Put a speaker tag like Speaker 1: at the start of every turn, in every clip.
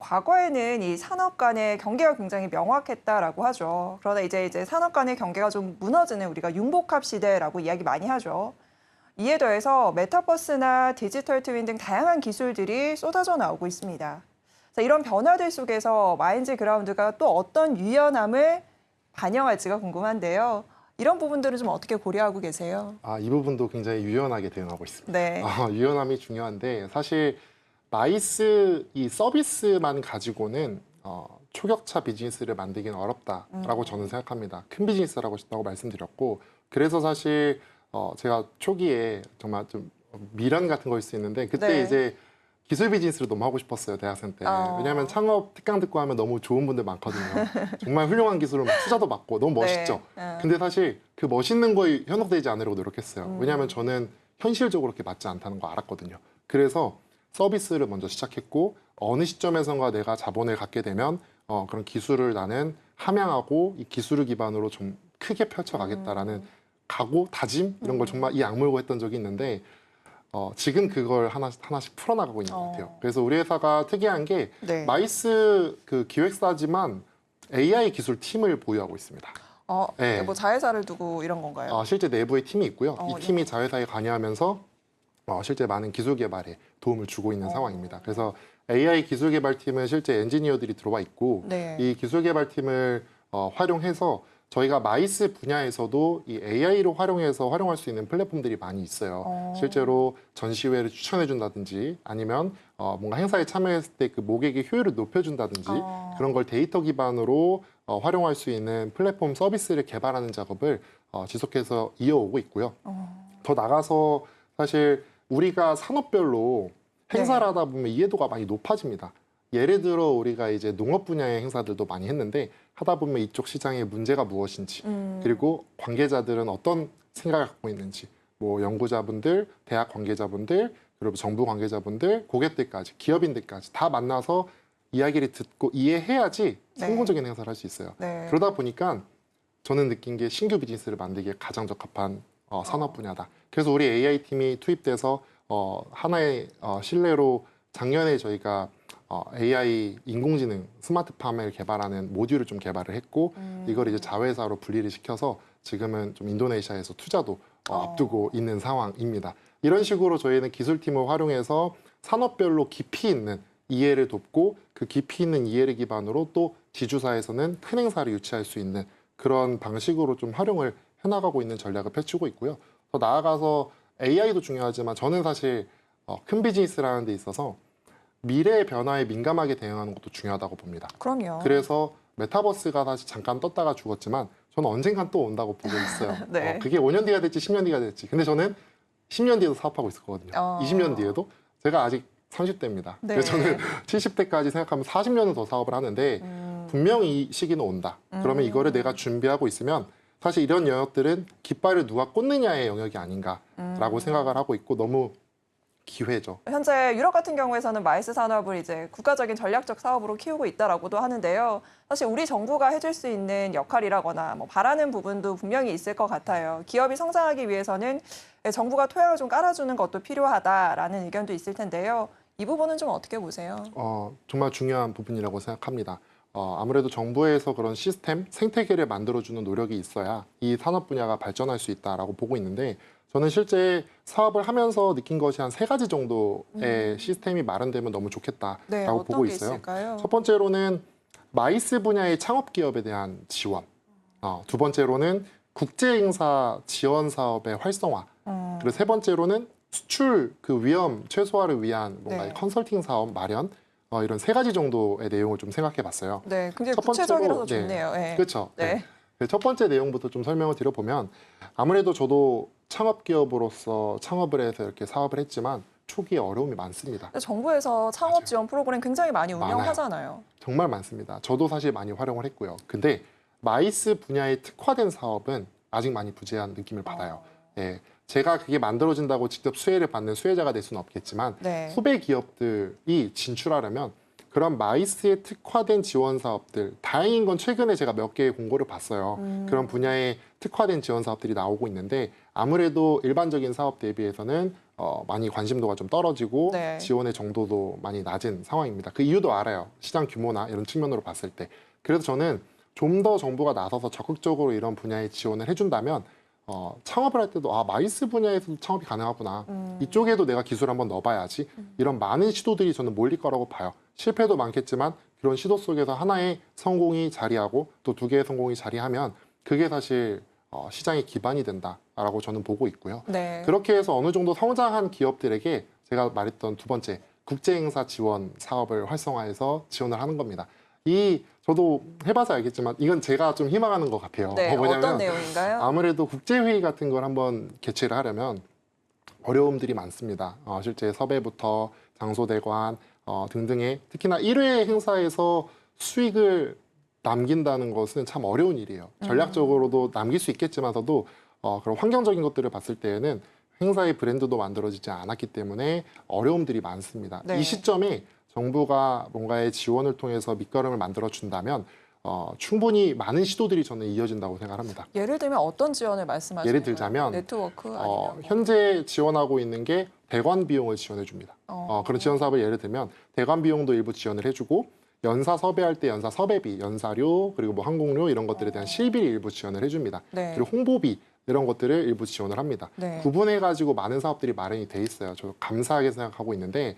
Speaker 1: 과거에는 이 산업 간의 경계가 굉장히 명확했다라고 하죠. 그러다 이제 산업 간의 경계가 좀 무너지는 우리가 융복합 시대라고 이야기 많이 하죠. 이에 더해서 메타버스나 디지털 트윈 등 다양한 기술들이 쏟아져 나오고 있습니다. 자, 이런 변화들 속에서 마인즈 그라운드가 또 어떤 유연함을 반영할지가 궁금한데요. 이런 부분들은 좀 어떻게 고려하고 계세요?
Speaker 2: 이 부분도 굉장히 유연하게 대응하고 있습니다.
Speaker 1: 네.
Speaker 2: 유연함이 중요한데 사실 마이스 이 서비스만 가지고는 초격차 비즈니스를 만들기는 어렵다라고 저는 생각합니다. 큰 비즈니스라고 말씀드렸고 그래서 사실 제가 초기에 정말 좀 미련 같은 거일 수 있는데 그때
Speaker 1: 네.
Speaker 2: 이제 기술 비즈니스를 너무 하고 싶었어요, 대학생 때. 왜냐하면 창업 특강 듣고 하면 너무 좋은 분들 많거든요. 정말 훌륭한 기술을 막 투자도 받고 너무 멋있죠.
Speaker 1: 네.
Speaker 2: 근데 사실 그 멋있는 거에 현혹되지 않으려고 노력했어요. 왜냐하면 저는 현실적으로 그렇게 맞지 않다는 거 알았거든요. 그래서 서비스를 먼저 시작했고 어느 시점에선가 내가 자본을 갖게 되면 그런 기술을 나는 함양하고 이 기술을 기반으로 좀 크게 펼쳐가겠다라는 각오, 다짐 이런 걸 정말 이 악물고 했던 적이 있는데 지금 그걸 하나씩 풀어나가고 있는 것 같아요. 그래서 우리 회사가 특이한 게
Speaker 1: 네.
Speaker 2: 마이스 그 기획사지만 AI 기술 팀을 보유하고 있습니다. 네.
Speaker 1: 뭐 자회사를 두고 이런 건가요?
Speaker 2: 실제 내부에 팀이 있고요. 이
Speaker 1: 네.
Speaker 2: 팀이 자회사에 관여하면서 실제 많은 기술 개발에 도움을 주고 있는 상황입니다. 그래서 AI 기술 개발팀은 실제 엔지니어들이 들어와 있고
Speaker 1: 네.
Speaker 2: 이 기술 개발팀을 활용해서 저희가 마이스 분야에서도 이 AI로 활용할 수 있는 플랫폼들이 많이 있어요. 실제로 전시회를 추천해 준다든지 아니면 뭔가 행사에 참여했을 때 그 모객의 효율을 높여준다든지 그런 걸 데이터 기반으로 활용할 수 있는 플랫폼 서비스를 개발하는 작업을 지속해서 이어오고 있고요. 더 나가서 사실 우리가 산업별로 행사를 하다 보면 이해도가 많이 높아집니다. 예를 들어 우리가 이제 농업 분야의 행사들도 많이 했는데 하다 보면 이쪽 시장의 문제가 무엇인지 그리고 관계자들은 어떤 생각을 갖고 있는지 뭐 연구자분들, 대학 관계자분들, 그리고 정부 관계자분들, 고객들까지 기업인들까지 다 만나서 이야기를 듣고 이해해야지 성공적인 행사를 할 수 있어요.
Speaker 1: 네.
Speaker 2: 그러다 보니까 저는 느낀 게 신규 비즈니스를 만들기에 가장 적합한 산업 분야다. 그래서 우리 AI 팀이 투입돼서 하나의 신뢰로 작년에 저희가 AI 인공지능 스마트팜을 개발하는 모듈을 좀 개발을 했고 이걸 이제 자회사로 분리를 시켜서 지금은 좀 인도네시아에서 투자도 앞두고 있는 상황입니다. 이런 식으로 저희는 기술팀을 활용해서 산업별로 깊이 있는 이해를 돕고 그 깊이 있는 이해를 기반으로 또 지주사에서는 큰 행사를 유치할 수 있는 그런 방식으로 좀 활용을 해나가고 있는 전략을 펼치고 있고요. 더 나아가서 AI도 중요하지만 저는 사실 큰 비즈니스라는 데 있어서 미래의 변화에 민감하게 대응하는 것도 중요하다고 봅니다.
Speaker 1: 그럼요.
Speaker 2: 그래서 메타버스가 사실 잠깐 떴다가 죽었지만 저는 언젠간 또 온다고 보고 있어요.
Speaker 1: 네.
Speaker 2: 그게 5년 뒤가 될지 10년 뒤가 될지. 근데 저는 10년 뒤에도 사업하고 있을 거거든요. 20년 뒤에도. 제가 아직 30대입니다.
Speaker 1: 네.
Speaker 2: 그래서 저는 70대까지 생각하면 40년은 더 사업을 하는데 분명히 이 시기는 온다. 그러면 이거를 내가 준비하고 있으면 사실 이런 영역들은 깃발을 누가 꽂느냐의 영역이 아닌가라고 생각을 하고 있고 너무 기회죠.
Speaker 1: 현재 유럽 같은 경우에서는 마이스 산업을 이제 국가적인 전략적 사업으로 키우고 있다라고도 하는데요. 사실 우리 정부가 해줄 수 있는 역할이라거나 뭐 바라는 부분도 분명히 있을 것 같아요. 기업이 성장하기 위해서는 정부가 토양을 좀 깔아주는 것도 필요하다라는 의견도 있을 텐데요. 이 부분은 좀 어떻게 보세요?
Speaker 2: 정말 중요한 부분이라고 생각합니다. 아무래도 정부에서 그런 시스템, 생태계를 만들어주는 노력이 있어야 이 산업 분야가 발전할 수 있다라고 보고 있는데 저는 실제 사업을 하면서 느낀 것이 한 3가지 정도의 시스템이 마련되면 너무 좋겠다라고 보고 있어요.
Speaker 1: 있을까요?
Speaker 2: 첫 번째로는 마이스 분야의 창업 기업에 대한 지원. 두 번째로는 국제 행사 지원 사업의 활성화. 그리고 세 번째로는 수출 그 위험 최소화를 위한 뭔가 컨설팅 사업 마련. 이런 3가지 정도의 내용을 좀 생각해 봤어요.
Speaker 1: 네, 굉장히 구체적이라서 좋네요. 네.
Speaker 2: 그렇죠.
Speaker 1: 네.
Speaker 2: 첫 번째 내용부터 좀 설명을 드려보면 아무래도 저도 창업 기업으로서 창업을 해서 이렇게 사업을 했지만 초기에 어려움이 많습니다.
Speaker 1: 정부에서 창업 지원 프로그램 굉장히 많이 운영하잖아요.
Speaker 2: 정말 많습니다. 저도 사실 많이 활용을 했고요. 근데 마이스 분야에 특화된 사업은 아직 많이 부재한 느낌을 받아요. 제가 그게 만들어진다고 직접 수혜를 받는 수혜자가 될 수는 없겠지만 후배 기업들이 진출하려면 그런 마이스에 특화된 지원 사업들, 다행인 건 최근에 제가 몇 개의 공고를 봤어요. 그런 분야에 특화된 지원 사업들이 나오고 있는데 아무래도 일반적인 사업 대비해서는 많이 관심도가 좀 떨어지고
Speaker 1: 네.
Speaker 2: 지원의 정도도 많이 낮은 상황입니다. 그 이유도 알아요. 시장 규모나 이런 측면으로 봤을 때. 그래서 저는 좀 더 정부가 나서서 적극적으로 이런 분야에 지원을 해준다면 창업을 할 때도 마이스 분야에서도 창업이 가능하구나. 이쪽에도 내가 기술 한번 넣어봐야지. 이런 많은 시도들이 저는 몰릴 거라고 봐요. 실패도 많겠지만 그런 시도 속에서 하나의 성공이 자리하고 또 두 개의 성공이 자리하면 그게 사실 시장의 기반이 된다라고 저는 보고 있고요.
Speaker 1: 네.
Speaker 2: 그렇게 해서 어느 정도 성장한 기업들에게 제가 말했던 두 번째 국제행사 지원 사업을 활성화해서 지원을 하는 겁니다. 저도 해봐서 알겠지만 이건 제가 좀 희망하는 것 같아요.
Speaker 1: 네.
Speaker 2: 뭐냐면
Speaker 1: 어떤 내용인가요?
Speaker 2: 아무래도 국제회의 같은 걸 한번 개최를 하려면 어려움들이 많습니다. 실제 섭외부터 장소 대관 등등의 특히나 1회 행사에서 수익을 남긴다는 것은 참 어려운 일이에요. 전략적으로도 남길 수 있겠지만서도 그런 환경적인 것들을 봤을 때에는 행사의 브랜드도 만들어지지 않았기 때문에 어려움들이 많습니다.
Speaker 1: 네.
Speaker 2: 이 시점에 정부가 뭔가의 지원을 통해서 밑거름을 만들어 준다면 충분히 많은 시도들이 저는 이어진다고 생각합니다.
Speaker 1: 예를 들면 어떤 지원을 말씀하시는
Speaker 2: 예를
Speaker 1: 거예요?
Speaker 2: 들자면
Speaker 1: 네트워크 아니면 뭐.
Speaker 2: 현재 지원하고 있는 게 대관 비용을 지원해 줍니다. 그런 지원 사업을 예를 들면 대관 비용도 일부 지원을 해주고 연사 섭외할 때 연사 섭외비, 연사료 그리고 뭐 항공료 이런 것들에 대한 실비를 일부 지원을 해줍니다.
Speaker 1: 네.
Speaker 2: 그리고 홍보비 이런 것들을 일부 지원을 합니다.
Speaker 1: 네.
Speaker 2: 구분해가지고 많은 사업들이 마련이 돼 있어요. 저도 감사하게 생각하고 있는데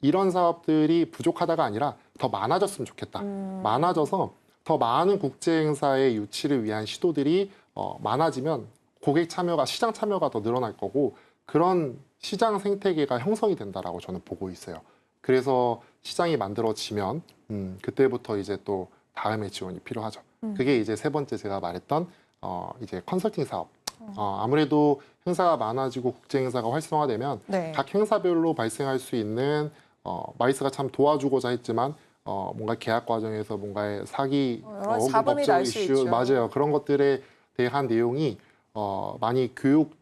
Speaker 2: 이런 사업들이 부족하다가 아니라 더 많아졌으면 좋겠다. 많아져서 더 많은 국제 행사의 유치를 위한 시도들이 많아지면 고객 참여가 시장 참여가 더 늘어날 거고 그런 시장 생태계가 형성이 된다라고 저는 보고 있어요. 그래서 시장이 만들어지면 그때부터 이제 또 다음에 지원이 필요하죠. 그게 이제 세 번째 제가 말했던 이제 컨설팅 사업. 아무래도 행사가 많아지고 국제 행사가 활성화되면
Speaker 1: 네.
Speaker 2: 각 행사별로 발생할 수 있는 마이스가 참 도와주고자 했지만 뭔가 계약 과정에서 뭔가의 사기,
Speaker 1: 여러 잡음이 날 수 있죠.
Speaker 2: 맞아요. 그런 것들에 대한 내용이 많이 교육이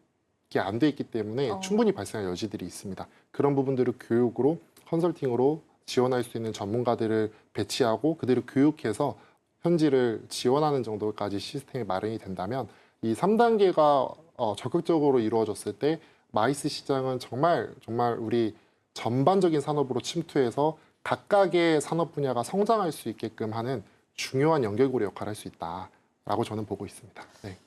Speaker 2: 안 돼 있기 때문에 충분히 발생할 여지들이 있습니다. 그런 부분들을 교육으로 컨설팅으로 지원할 수 있는 전문가들을 배치하고 그들을 교육해서 현지를 지원하는 정도까지 시스템이 마련이 된다면 이 3단계가 적극적으로 이루어졌을 때 마이스 시장은 정말 우리 전반적인 산업으로 침투해서 각각의 산업 분야가 성장할 수 있게끔 하는 중요한 연결고리 역할을 할 수 있다라고 저는 보고 있습니다. 네.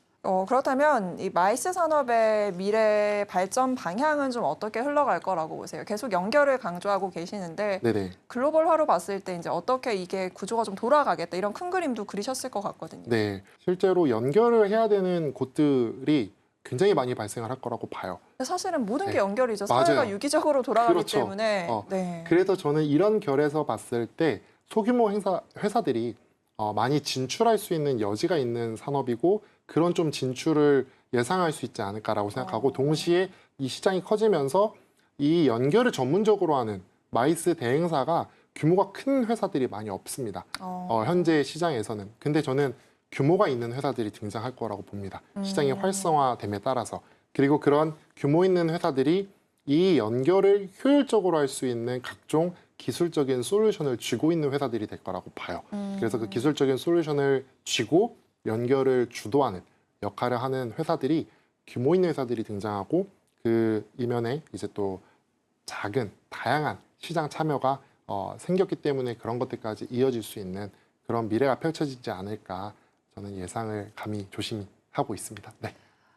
Speaker 1: 그렇다면 이 마이스 산업의 미래 발전 방향은 좀 어떻게 흘러갈 거라고 보세요? 계속 연결을 강조하고 계시는데
Speaker 2: 네네.
Speaker 1: 글로벌화로 봤을 때 이제 어떻게 이게 구조가 좀 돌아가겠다 이런 큰 그림도 그리셨을 것 같거든요.
Speaker 2: 네. 실제로 연결을 해야 되는 곳들이 굉장히 많이 발생을 할 거라고 봐요.
Speaker 1: 근데 사실은 모든 게
Speaker 2: 네.
Speaker 1: 연결이죠.
Speaker 2: 맞아요.
Speaker 1: 사회가 유기적으로 돌아가기
Speaker 2: 그렇죠.
Speaker 1: 때문에. 네.
Speaker 2: 그래서 저는 이런 결에서 봤을 때 소규모 회사들이 많이 진출할 수 있는 여지가 있는 산업이고 그런 좀 진출을 예상할 수 있지 않을까라고 생각하고 동시에 이 시장이 커지면서 이 연결을 전문적으로 하는 마이스 대행사가 규모가 큰 회사들이 많이 없습니다. 현재 시장에서는. 근데 저는 규모가 있는 회사들이 등장할 거라고 봅니다. 시장이 활성화됨에 따라서. 그리고 그런 규모 있는 회사들이 이 연결을 효율적으로 할 수 있는 각종 기술적인 솔루션을 쥐고 있는 회사들이 될 거라고 봐요. 그래서 그 기술적인 솔루션을 쥐고 연결을 주도하는 역할을 하는 회사들이 규모 있는 회사들이 등장하고 그 이면에 이제 또 작은 다양한 시장 참여가 생겼기 때문에 그런 것들까지 이어질 수 있는 그런 미래가 펼쳐지지 않을까 저는 예상을 감히 조심히 하고 있습니다. 네.